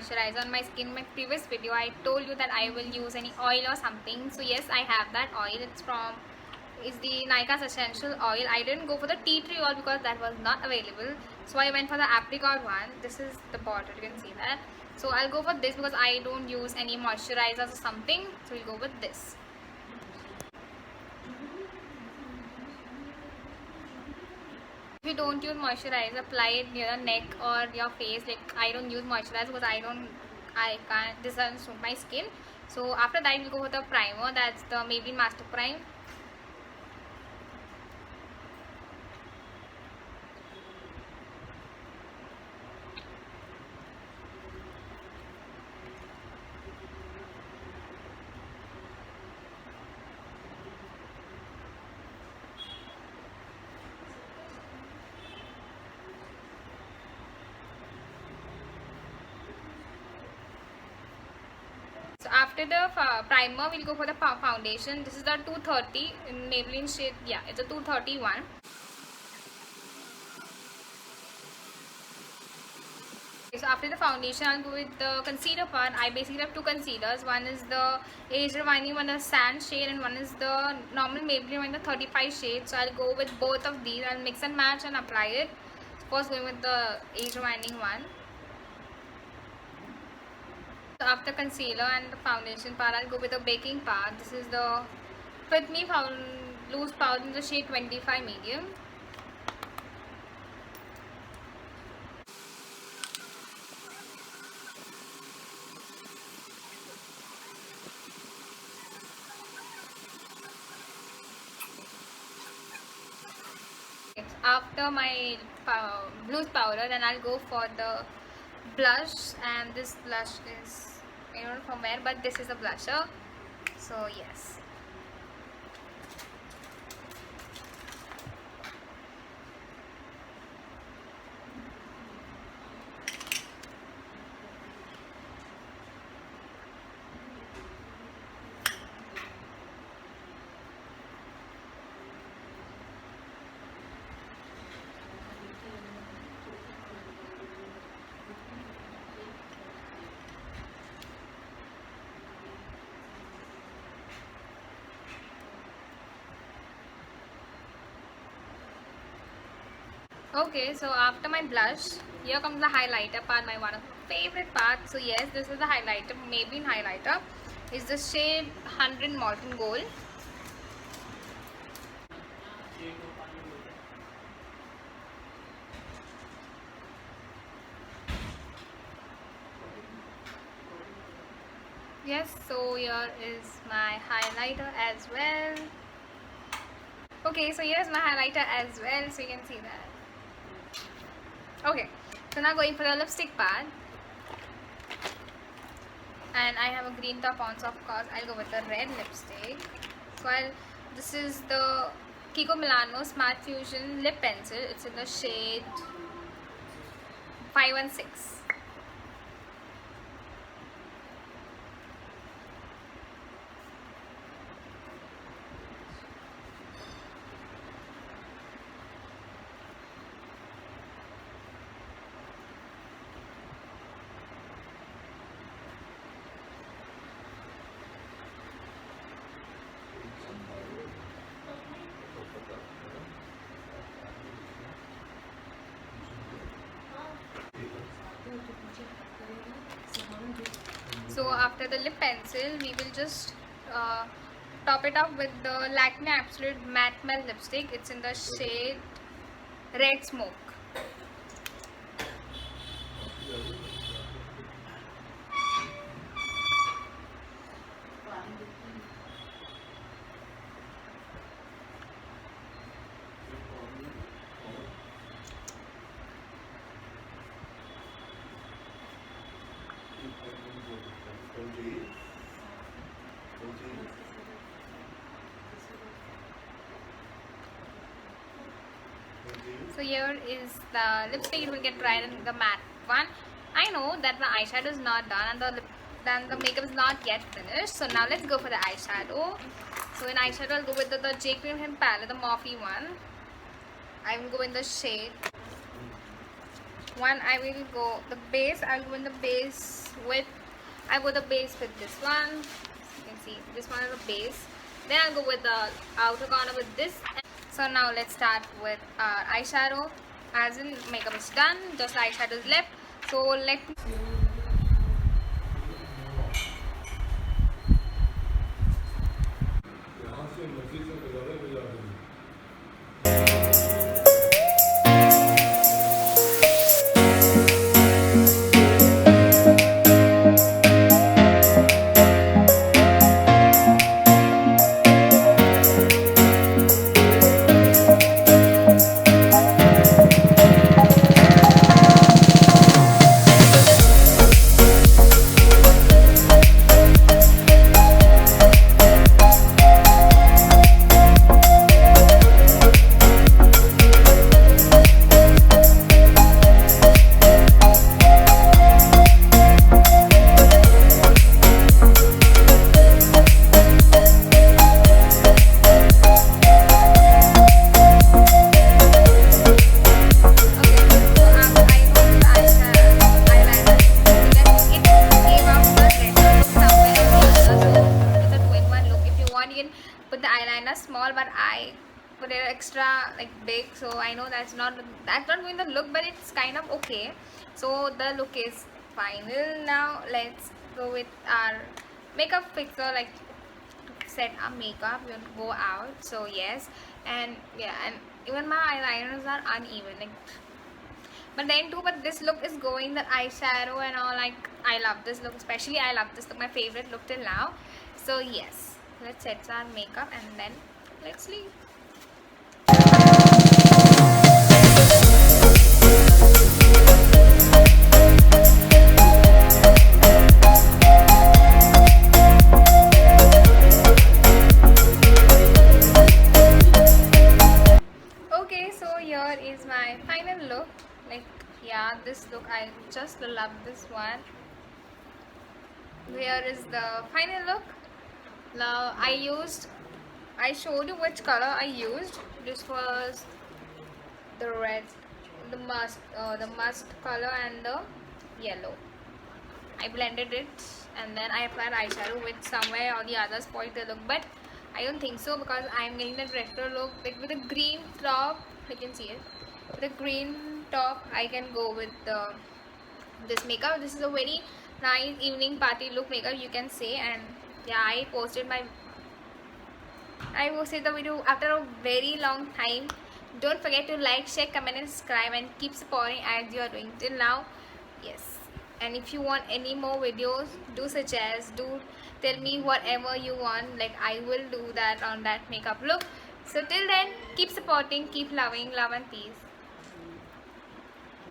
moisturizer on my skin. In my previous video I told you that I will use any oil or something. So yes, I have that oil. It's the Nykaa's essential oil. I didn't go for the tea tree oil because that was not available, so I went for the apricot one. This is the bottle, you can see that. So I'll go for this because I don't use any moisturizers or something, so we'll go with this. If you don't use moisturizer, apply it near the neck or your face. Like, I don't use moisturizer because I can't, this doesn't suit my skin. So after that we'll go with the primer. That's the Maybelline Master Prime. So after the primer, we'll go for the foundation. This is the 230 in Maybelline shade. Yeah, it's a 231. Okay, so after the foundation, I'll go with the concealer part. I basically have two concealers. One is the Age Reminding one, the Sand shade, and one is the normal Maybelline one, the 35 shade. So I'll go with both of these. I'll mix and match and apply it. First, going with the Age Reminding one. So after concealer and the foundation part, I'll go with the baking part. This is the Fit Me loose powder in the shade 25 medium. After my loose powder, then I'll go for the blush, and this blush is, I don't know from where, but this is a blusher. So yes. Okay, so after my blush, here comes the highlighter part, my one of my favorite parts. So yes, this is the highlighter, Maybelline highlighter. Is the shade 100 Molten Gold. Yes, so here is my highlighter as well. Okay, so here's my highlighter as well, so you can see that. Okay, so now going for the lipstick part, and I have a green top on, so of course I'll go with the red lipstick. So this is the Kiko Milano Smart Fusion Lip Pencil. It's in the shade 516. So after the lip pencil, we will just top it up with the Lakme Absolute Matte Melt Lipstick. It's in the shade Red Smoke. So here is the lipstick. It will get dried in the matte one. I know that the eyeshadow is not done and the makeup is not yet finished. So now let's go for the eyeshadow. So in eyeshadow, I'll go with the J. Cream Hint palette, the Morphe one. I will go in the shade one. I will go the base. I'll go in the base with, I go the base with this one. You can see this one is the base. Then I'll go with the outer corner with this. So now let's start with our eyeshadow. As in makeup is done, just the eyeshadow is left. So let me. Put the eyeliner small, but I put it extra like big, so I know that's not going to look, but it's kind of okay. So the look is final. Now let's go with our makeup fixer, like to set our makeup when we go out. So yes, and yeah, and even my eyeliners are uneven, like, but then too, but this look is going, the eyeshadow and all, like I love this look, especially I love this look, my favorite look till now. So yes, let's set our makeup and then let's leave. Okay, so here is my final look. Like, yeah, this look, I just love this one. Here is the final look. Now I showed you which color I used. This was the red, the must color and the yellow. I blended it and then I applied eyeshadow, with somewhere or the other spoiled the look, but I don't think so, because I'm getting the retro look, like with a green top. You can see it. With a green top, I can go with this makeup. This is a very nice evening party look makeup, you can say. And yeah, I posted the video after a very long time. Don't forget to like, share, comment and subscribe, and keep supporting as you are doing till now. Yes, and if you want any more videos, do suggest, do tell me whatever you want, like I will do that on that makeup look. So till then, keep supporting, keep loving, love and peace.